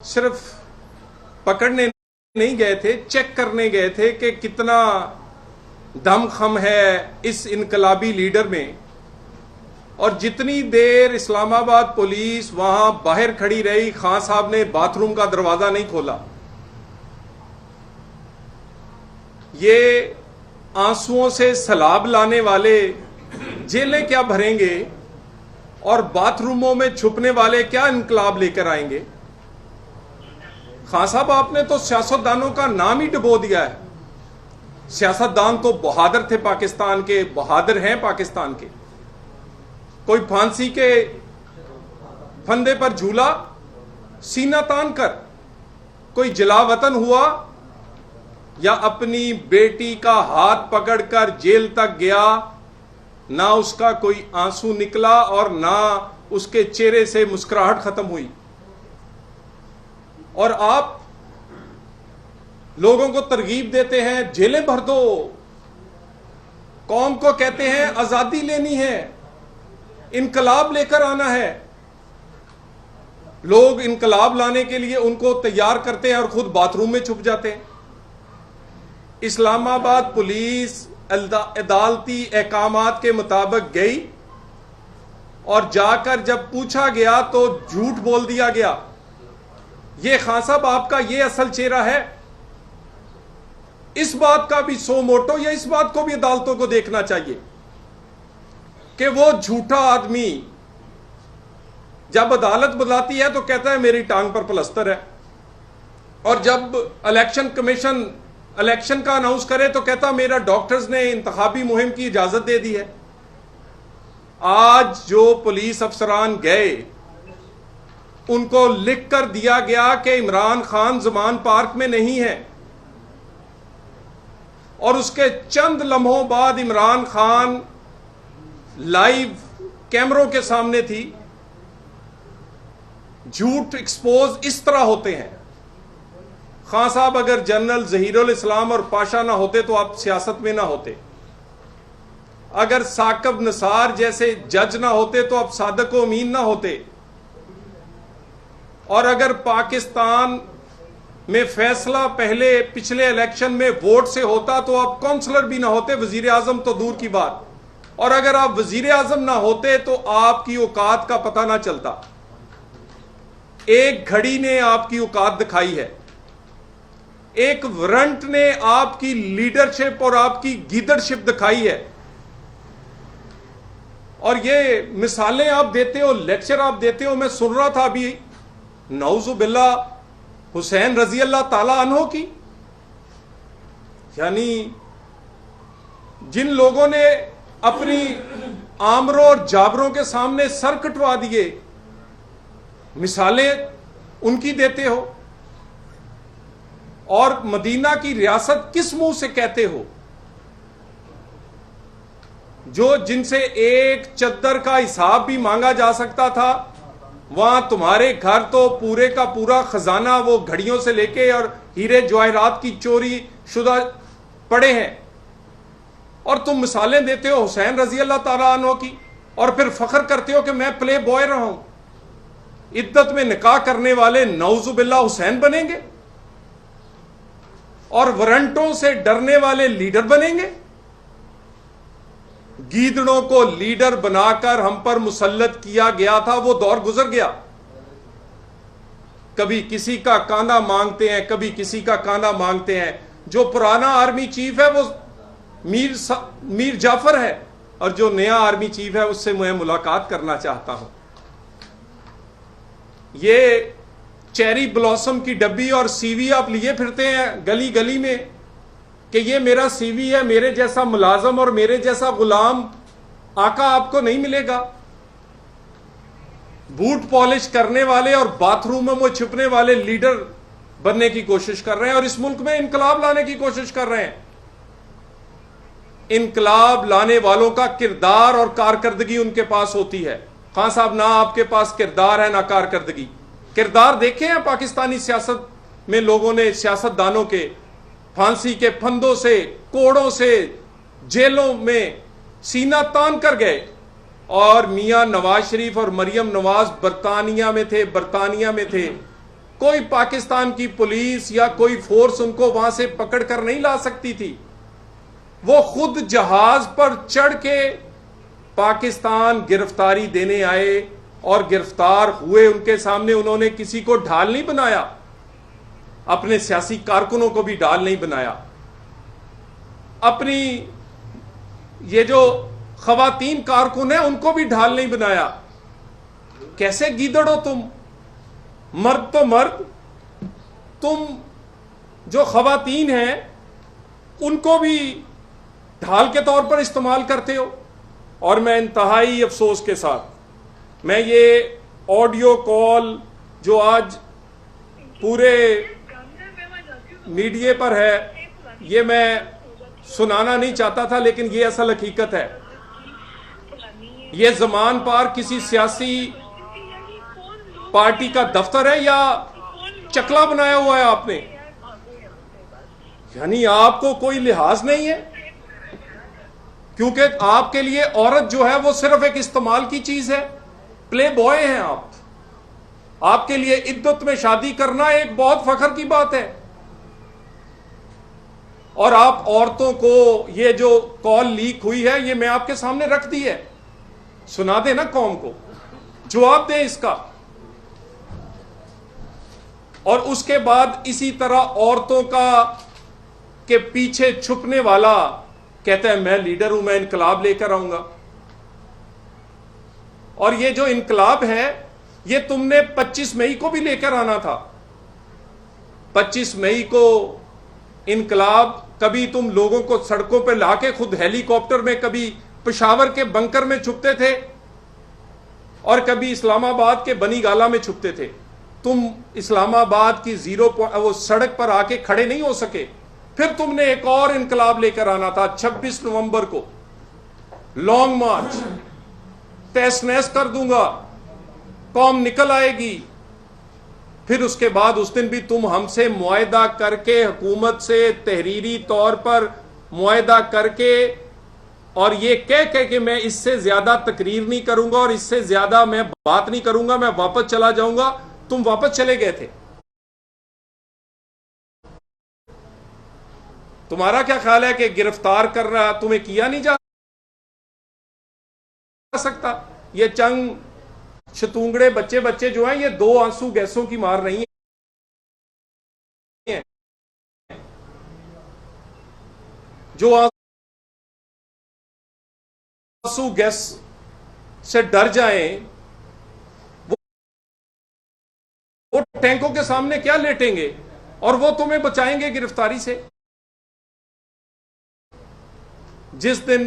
सिर्फ पकड़ने नहीं गए थे, चेक करने गए थे कि कितना दमखम है इस इनकलाबी लीडर में। और जितनी देर इस्लामाबाद पुलिस वहां बाहर खड़ी रही, खान साहब ने बाथरूम का दरवाजा नहीं खोला। ये आंसुओं से सलाब लाने वाले जेलें क्या भरेंगे और बाथरूमों में छुपने वाले क्या इनकलाब लेकर आएंगे। खान साहब, आपने तो सियासतदानों का नाम ही डुबो दिया है। सियासतदान तो बहादुर थे, पाकिस्तान के बहादुर हैं पाकिस्तान के। कोई फांसी के फंदे पर झूला सीना तान कर, कोई जलावतन हुआ या अपनी बेटी का हाथ पकड़कर जेल तक गया, ना उसका कोई आंसू निकला और ना उसके चेहरे से मुस्कुराहट खत्म हुई। और आप लोगों को तरगीब देते हैं जेलें भर दो, कौम को कहते हैं आजादी लेनी है, इनकलाब लेकर आना है। लोग इनकलाब लाने के लिए उनको तैयार करते हैं और खुद बाथरूम में छुप जाते हैं। इस्लामाबाद पुलिस अदालती अहकामात के मुताबिक गई और जाकर जब पूछा गया तो झूठ बोल दिया गया। ये खान साहब, आपका ये असल चेहरा है। इस बात का भी सो मोटो या इस बात को भी अदालतों को देखना चाहिए कि वो झूठा आदमी जब अदालत बुलाती है तो कहता है मेरी टांग पर प्लस्तर है, और जब इलेक्शन कमीशन इलेक्शन का अनाउंस करे तो कहता मेरा डॉक्टर्स ने इंतखाबी मुहिम की इजाजत दे दी है। आज जो पुलिस अफसरान गए उनको लिख कर दिया गया कि इमरान खान जमान पार्क में नहीं है, और उसके चंद लम्हों बाद इमरान खान लाइव कैमरों के सामने थी। झूठ एक्सपोज इस तरह होते हैं। खान साहब, अगर जनरल जहीरुल इस्लाम और पाशा ना होते तो आप सियासत में ना होते। अगर साकिब निसार जैसे जज ना होते तो आप सादिक व अमीन ना होते। और अगर पाकिस्तान में फैसला पहले पिछले इलेक्शन में वोट से होता तो आप काउंसलर भी ना होते, वजीर आजम तो दूर की बात। और अगर आप वजीर आजम ना होते तो आपकी औकात का पता ना चलता। एक घड़ी ने आपकी औकात दिखाई है, एक वारंट ने आपकी लीडरशिप और आपकी लीडरशिप दिखाई है। और ये मिसालें आप देते हो, लेक्चर आप देते हो। मैं सुन रहा था अभी नऊजुबिल्ला हुसैन रजी अल्लाह ताला अन्हो की, यानी जिन लोगों ने अपनी आमरों और जाबरों के सामने सर कटवा दिए, मिसालें उनकी देते हो। और मदीना की रियासत किस मुंह से कहते हो, जो जिनसे एक चद्दर का हिसाब भी मांगा जा सकता था। वहां तुम्हारे घर तो पूरे का पूरा खजाना वो घड़ियों से लेके और हीरे जवाहरात की चोरी शुदा पड़े हैं, और तुम मिसालें देते हो हुसैन रजी अल्लाह ताला अन्हो की, और फिर फख्र करते हो कि मैं प्ले बॉय रहा हूं। इद्दत में निकाह करने वाले नऊजुबिल्ला हुसैन बनेंगे और वारंटों से डरने वाले लीडर बनेंगे। गीदड़ों को लीडर बनाकर हम पर मुसल्लत किया गया था, वो दौर गुजर गया। कभी किसी का कांधा मांगते हैं, कभी किसी का कांधा मांगते हैं। जो पुराना आर्मी चीफ है वो मीर जाफर है, और जो नया आर्मी चीफ है उससे मैं मुलाकात करना चाहता हूं। ये चेरी ब्लॉसम की डब्बी और सीवी आप लिए फिरते हैं गली गली में कि ये मेरा सीवी है, मेरे जैसा मुलाजम और मेरे जैसा गुलाम आका आपको नहीं मिलेगा। बूट पॉलिश करने वाले और बाथरूम में छुपने वाले लीडर बनने की कोशिश कर रहे हैं और इस मुल्क में इनकलाब लाने की कोशिश कर रहे हैं। इनकलाब लाने वालों का किरदार और कारकर्दगी उनके पास होती है। खान साहब, ना आपके पास किरदार है ना कारकर्दगी। किरदार देखे हैं पाकिस्तानी सियासत में लोगों ने, सियासतदानों के फांसी के फंदों से, कोड़ों से जेलों में सीना तान कर गए, और मियां नवाज शरीफ और मरियम नवाज बरतानिया में थे कोई पाकिस्तान की पुलिस या कोई फोर्स उनको वहां से पकड़ कर नहीं ला सकती थी। वो खुद जहाज पर चढ़ के पाकिस्तान गिरफ्तारी देने आए और गिरफ्तार हुए। उनके सामने उन्होंने किसी को ढाल नहीं बनाया, अपने सियासी कारकुनों को भी ढाल नहीं बनाया, अपनी ये जो खवातीन कारकुन है उनको भी ढाल नहीं बनाया। कैसे गीदड़ हो तुम? मर्द तो मर्द, तुम जो खवातीन हैं उनको भी ढाल के तौर पर इस्तेमाल करते हो। और मैं इंतहाई अफसोस के साथ मैं ये ऑडियो कॉल जो आज पूरे मीडिया पर है, ये मैं सुनाना नहीं चाहता था, लेकिन ये असल हकीकत है। ये ज़मान पार किसी सियासी पार्टी का दफ्तर है या चकला बनाया हुआ है आपने? यानी आपको कोई लिहाज नहीं है, क्योंकि आपके लिए औरत जो है वो सिर्फ एक इस्तेमाल की चीज है, प्ले बॉय हैं आप। आपके लिए इद्दत में शादी करना एक बहुत फख्र की बात है। और आप औरतों को ये जो कॉल लीक हुई है ये मैं आपके सामने रख दी है, सुना देना कौम को, जवाब दें इसका। और उसके बाद इसी तरह औरतों का के पीछे छुपने वाला कहता है मैं लीडर हूं, मैं इनकलाब लेकर आऊंगा। और ये जो इनकलाब है ये तुमने 25 मई को भी लेकर आना था। 25 मई को इनकलाब कभी तुम लोगों को सड़कों पर लाके खुद हेलीकॉप्टर में, कभी पेशावर के बंकर में छुपते थे और कभी इस्लामाबाद के बनी गाला में छुपते थे। तुम इस्लामाबाद की वो सड़क पर आके खड़े नहीं हो सके। फिर तुमने एक और इनकलाब लेकर आना था 26 नवंबर को, लॉन्ग मार्च, तहस नहस कर दूंगा, कौम निकल आएगी। फिर उसके बाद उस दिन भी तुम हमसे मुआहदा करके, हुकूमत से तहरीरी तौर पर मुआहदा करके, और ये कह कि मैं इससे ज्यादा तकरीर नहीं करूंगा और इससे ज्यादा मैं बात नहीं करूंगा, मैं वापस चला जाऊंगा। तुम वापस चले गए थे। तुम्हारा क्या ख्याल है कि गिरफ्तार करना तुम्हें किया नहीं जा सकता? ये चंग शतूंगड़े बच्चे जो हैं ये 2 आंसू गैसों की मार नहीं है। जो आंसू गैस से डर जाएं वो टैंकों के सामने क्या लेटेंगे, और वो तुम्हें बचाएंगे गिरफ्तारी से। जिस दिन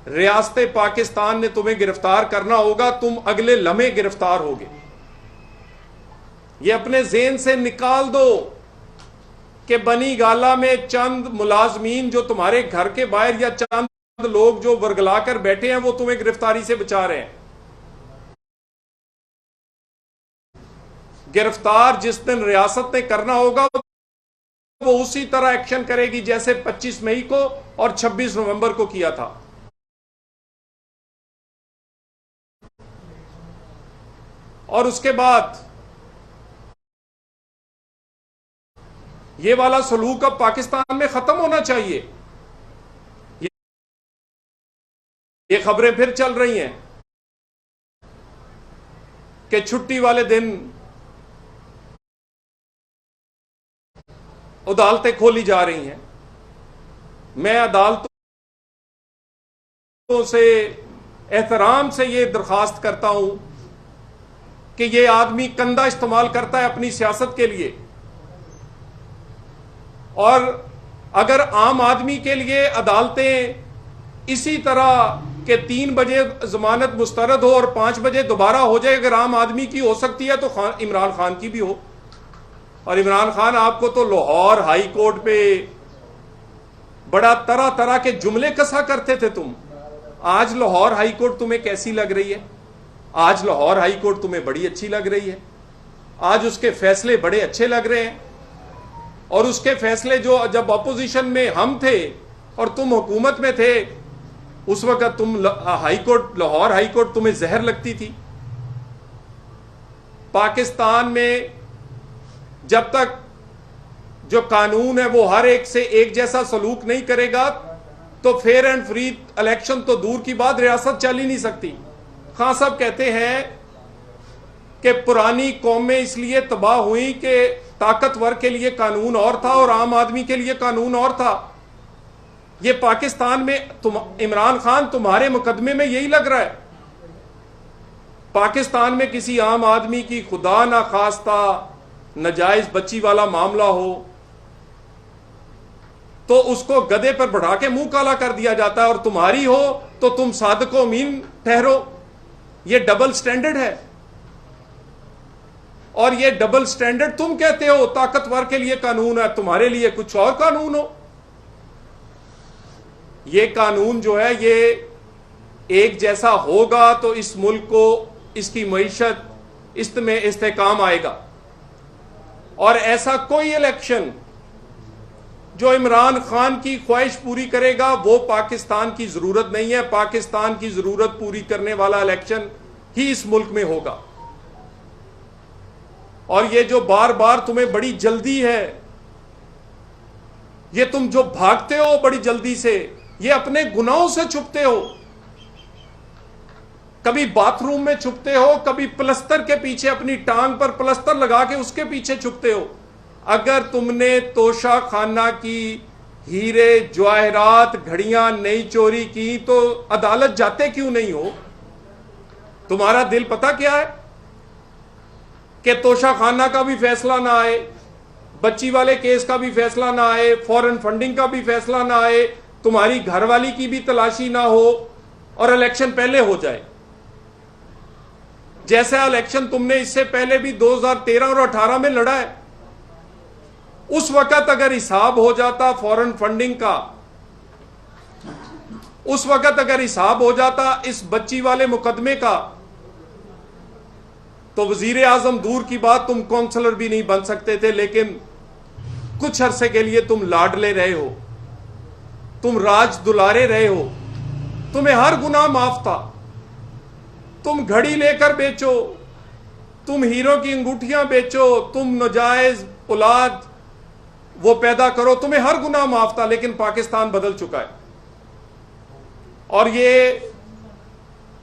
रियासत पाकिस्तान ने तुम्हें गिरफ्तार करना होगा, तुम अगले लम्हे गिरफ्तार होगे। ये अपने ज़हन से निकाल दो कि बनी गाला में चंद मुलाजमीन जो तुम्हारे घर के बाहर, या चंद लोग जो वर्गला कर बैठे हैं, वो तुम्हें गिरफ्तारी से बचा रहे हैं। गिरफ्तार जिस दिन रियासत ने करना होगा वो उसी तरह एक्शन करेगी जैसे 25 मई को और 26 नवंबर को किया था। और उसके बाद ये वाला सलूक अब पाकिस्तान में खत्म होना चाहिए। ये खबरें फिर चल रही हैं कि छुट्टी वाले दिन अदालतें खोली जा रही हैं। मैं अदालतों से एहतराम से ये दरखास्त करता हूं कि ये आदमी कंधा इस्तेमाल करता है अपनी सियासत के लिए, और अगर आम आदमी के लिए अदालतें इसी तरह के 3 बजे जमानत मुस्तरद हो और 5 बजे दोबारा हो जाए, अगर आम आदमी की हो सकती है तो इमरान खान की भी हो। और इमरान खान, आपको तो लाहौर हाई कोर्ट पे बड़ा तरह तरह के जुमले कसा करते थे तुम। आज लाहौर हाई कोर्ट तुम्हें कैसी लग रही है? आज लाहौर हाई कोर्ट तुम्हें बड़ी अच्छी लग रही है। आज उसके फैसले बड़े अच्छे लग रहे हैं। और उसके फैसले जो जब अपोजिशन में हम थे और तुम हुकूमत में थे, उस वक्त तुम लाहौर हाई कोर्ट तुम्हें जहर लगती थी। पाकिस्तान में जब तक जो कानून है वो हर एक से एक जैसा सलूक नहीं करेगा तो फेयर एंड फ्री इलेक्शन तो दूर की बात, रियासत चल ही नहीं सकती। खान साहब कहते हैं कि पुरानी कौमें इसलिए तबाह हुई कि ताकतवर के लिए कानून और था और आम आदमी के लिए कानून और था। ये पाकिस्तान में इमरान खान तुम्हारे मुकदमे में यही लग रहा है। पाकिस्तान में किसी आम आदमी की खुदा ना खास्ता नाजायज बच्ची वाला मामला हो तो उसको गधे पर बढ़ा के मुंह काला कर दिया जाता है, और तुम्हारी हो तो तुम सादको अमीन ठहरो। ये डबल स्टैंडर्ड है, और ये डबल स्टैंडर्ड तुम कहते हो ताकतवर के लिए कानून है, तुम्हारे लिए कुछ और कानून हो। ये कानून जो है ये एक जैसा होगा तो इस मुल्क को इसकी मईशत इसमें इस्तेकाम आएगा। और ऐसा कोई इलेक्शन जो इमरान खान की ख्वाहिश पूरी करेगा वो पाकिस्तान की जरूरत नहीं है। पाकिस्तान की जरूरत पूरी करने वाला इलेक्शन ही इस मुल्क में होगा। और ये जो बार बार तुम्हें बड़ी जल्दी है, ये तुम जो भागते हो बड़ी जल्दी से, ये अपने गुनाहों से छुपते हो। कभी बाथरूम में छुपते हो, कभी प्लस्तर के पीछे अपनी टांग पर प्लस्तर लगा के उसके पीछे छुपते हो। अगर तुमने तोशा खाना की हीरे जवाहरात घड़ियां नहीं चोरी की तो अदालत जाते क्यों नहीं हो? तुम्हारा दिल पता क्या है कि तोशा खाना का भी फैसला ना आए, बच्ची वाले केस का भी फैसला ना आए, फॉरेन फंडिंग का भी फैसला ना आए, तुम्हारी घरवाली की भी तलाशी ना हो और इलेक्शन पहले हो जाए। जैसा इलेक्शन तुमने इससे पहले भी 2013 और 18 में लड़ा है, उस वक्त अगर हिसाब हो जाता फॉरेन फंडिंग का, उस वक्त अगर हिसाब हो जाता इस बच्ची वाले मुकदमे का, तो वजीर आजम दूर की बात, तुम काउंसलर भी नहीं बन सकते थे। लेकिन कुछ अरसे के लिए तुम लाडले रहे हो, तुम राज दुलारे रहे हो, तुम्हें हर गुनाह माफ था। तुम घड़ी लेकर बेचो, तुम हीरो की अंगूठियां बेचो, तुम नाजायज औलाद वो पैदा करो, तुम्हें हर गुनाह माफ था। लेकिन पाकिस्तान बदल चुका है, और ये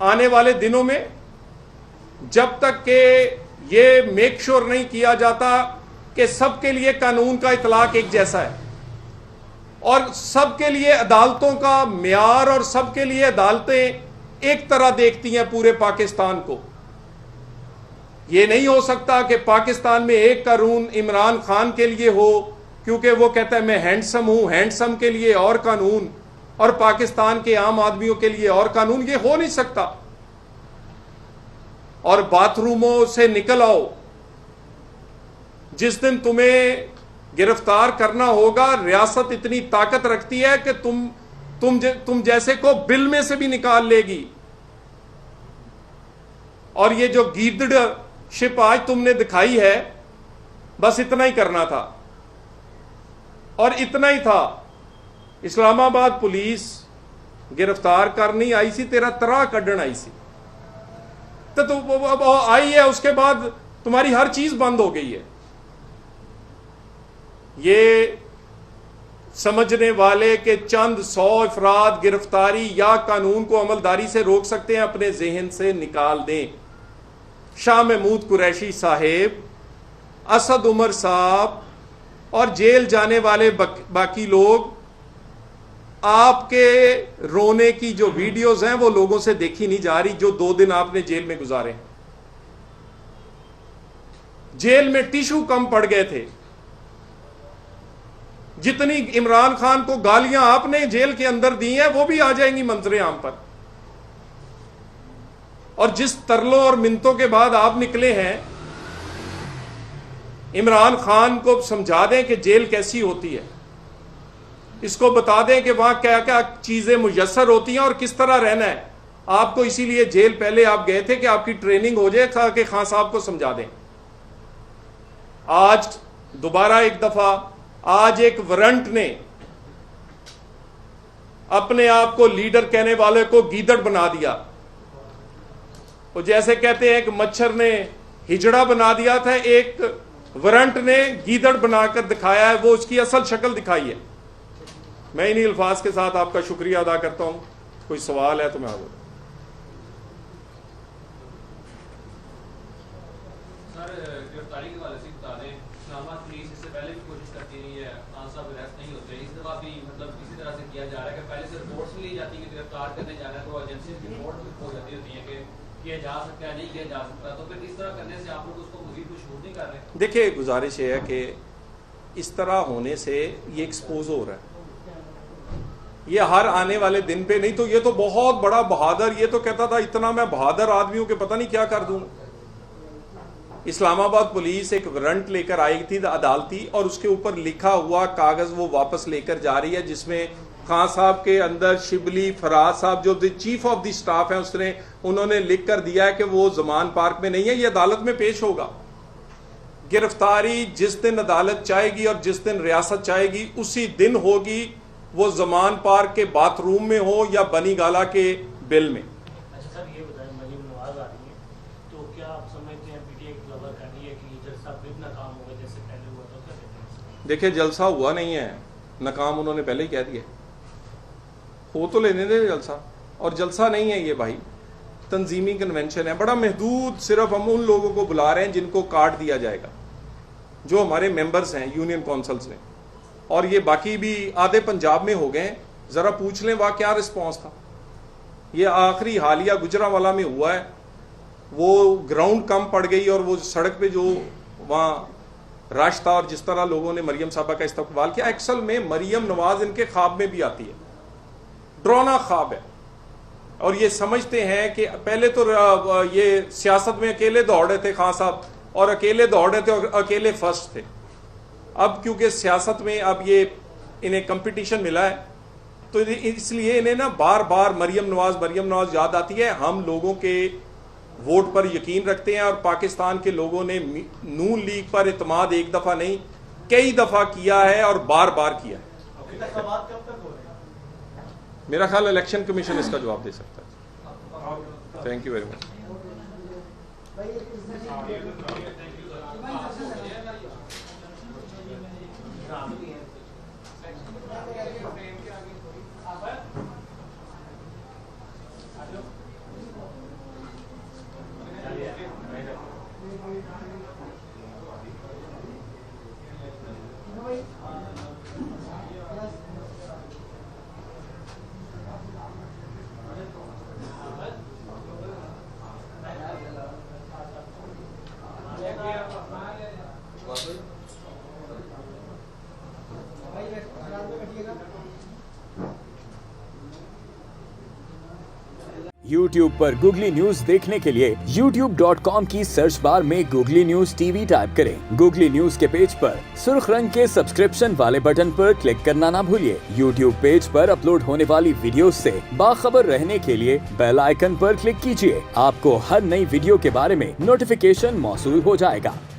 आने वाले दिनों में जब तक के ये मेक श्योर नहीं किया जाता कि सबके लिए कानून का इतलाक एक जैसा है और सबके लिए अदालतों का म्यार और सबके लिए अदालतें एक तरह देखती हैं पूरे पाकिस्तान को, ये नहीं हो सकता कि पाकिस्तान में एक कानून इमरान खान के लिए हो क्योंकि वो कहता है मैं हैंडसम हूं, हैंडसम के लिए और कानून, और पाकिस्तान के आम आदमियों के लिए और कानून। ये हो नहीं सकता। और बाथरूमों से निकल आओ, जिस दिन तुम्हें गिरफ्तार करना होगा, रियासत इतनी ताकत रखती है कि तुम जैसे को बिल में से भी निकाल लेगी। और ये जो गीदड़शिप आज तुमने दिखाई है, बस इतना ही करना था, और इतना ही था। इस्लामाबाद पुलिस गिरफ्तार करनी आई सी, तेरा तरा कड्ढन आई सी, तो आई है, उसके बाद तुम्हारी हर चीज बंद हो गई है। ये समझने वाले के चंद 100 अफराद गिरफ्तारी या कानून को अमलदारी से रोक सकते हैं, अपने जहन से निकाल दें। शाह महमूद कुरैशी साहेब, असद उमर साहब और जेल जाने वाले बाकी लोग, आपके रोने की जो वीडियोस हैं वो लोगों से देखी नहीं जा रही, जो 2 दिन आपने जेल में गुजारे। जेल में टिश्यू कम पड़ गए थे। जितनी इमरान खान को गालियां आपने जेल के अंदर दी हैं वो भी आ जाएंगी मंजरे आम पर। और जिस तरलों और मिन्नतों के बाद आप निकले हैं, इमरान खान को समझा दें कि जेल कैसी होती है, इसको बता दें कि वहां क्या क्या चीजें मुयस्सर होती हैं और किस तरह रहना है। आपको इसीलिए जेल पहले आप गए थे कि आपकी ट्रेनिंग हो जाए, ताकि खान साहब को समझा दें। आज दोबारा एक दफा, आज एक वारंट ने अपने आप को लीडर कहने वाले को गीदड़ बना दिया। वो जैसे कहते हैं कि मच्छर ने हिजड़ा बना दिया था एक वारंट ने गीदड़ बनाकर दिखाया है, वो उसकी असल शक्ल दिखाई है। मैं इन्हीं अल्फाज के साथ आपका शुक्रिया अदा करता हूं। कोई सवाल है तो मैं हाजिर। सर, गिरफ्तारी के हवाले से बता दें, इस्लामाबाद पुलिस इससे पहले भी कोशिश करती रही है, खान साहब अरेस्ट नहीं होते, इस दफा भी मतलब इसी तरह से किया जा रहा है कि पहले से रिपोर्ट्स ली जाती है कि गिरफ्तार करने जा रहा है, तो एजेंसी की रिपोर्ट हो जाती होती है कि किया जा सकता है, नहीं किया जा सकता, तो फिर इस तरह करने से आप लोग उसको मजीद कुछ शूट नहीं कर रहे? देखिए, गुजारिश ये है कि इस तरह होने से ये एक्सपोज हो रहा है, ये हर आने वाले दिन पे, नहीं तो ये तो बहुत बड़ा बहादुर, ये तो कहता था इतना मैं बहादुर आदमी हूं कि पता नहीं क्या कर दूं। इस्लामाबाद पुलिस एक वारंट लेकर आई थी अदालती, और उसके ऊपर लिखा हुआ कागज वो वापस लेकर जा रही है, जिसमें खान साहब के अंदर शिबली फराज साहब जो चीफ ऑफ द स्टाफ है उन्होंने लिख कर दिया है कि वो जमान पार्क में नहीं है, ये अदालत में पेश होगा। गिरफ्तारी जिस दिन अदालत चाहेगी और जिस दिन रियासत चाहेगी उसी दिन होगी, वो जमान पार्क के बाथरूम में हो या बनी गाला के बिल में। अच्छा सर, ये बताएं, मरीम नवाज आ रही है, तो क्या आप समझते हैं पीटीआई कवर करनी है कि जलसा फिर नाकाम होगा जैसे पहले हुआ, तो क्या कहते हैं? देखिए, जलसा हुआ नहीं है, नाकाम उन्होंने पहले ही कह दिया, हो तो लेने दे जलसा, और जलसा नहीं है ये भाई, तंजीमी कन्वेंशन है, बड़ा महदूद, सिर्फ हम उन लोगों को बुला रहे हैं जिनको कार्ड दिया जाएगा, जो हमारे मेंबर्स हैं यूनियन काउंसिल्स में, और ये बाकी भी आधे पंजाब में हो गए। जरा पूछ लें वहाँ क्या रिस्पॉन्स था। ये आखिरी हालिया गुजरांवाला में हुआ है, वो ग्राउंड कम पड़ गई और वो सड़क पे जो वहाँ रश था और जिस तरह लोगों ने मरियम साहबा का इस्तकबाल किया, एक्सल में मरियम नवाज इनके ख्वाब में भी आती है, डरावना ख्वाब है, और ये समझते हैं कि पहले तो ये सियासत में अकेले दौड़े थे खान साहब, और अकेले दौड़े थे और अकेले फर्स्ट थे। अब क्योंकि सियासत में अब ये इन्हें कंपटीशन मिला है, तो इसलिए इन्हें ना बार बार मरियम नवाज याद आती है। हम लोगों के वोट पर यकीन रखते हैं, और पाकिस्तान के लोगों ने नून लीग पर इत्मीद एक दफा नहीं कई दफा किया है, और बार बार किया है। मेरा ख्याल इलेक्शन कमीशन इसका जवाब दे सकता है। Thank you very much. YouTube पर गूगली न्यूज देखने के लिए youtube.com की सर्च बार में गूगली न्यूज टीवी टाइप करें। गूगली न्यूज के पेज पर सुर्ख रंग के सब्सक्रिप्शन वाले बटन पर क्लिक करना ना भूलिए। YouTube पेज पर अपलोड होने वाली वीडियोस से बाखबर रहने के लिए बेल आइकन पर क्लिक कीजिए। आपको हर नई वीडियो के बारे में नोटिफिकेशन मौसूल हो जाएगा।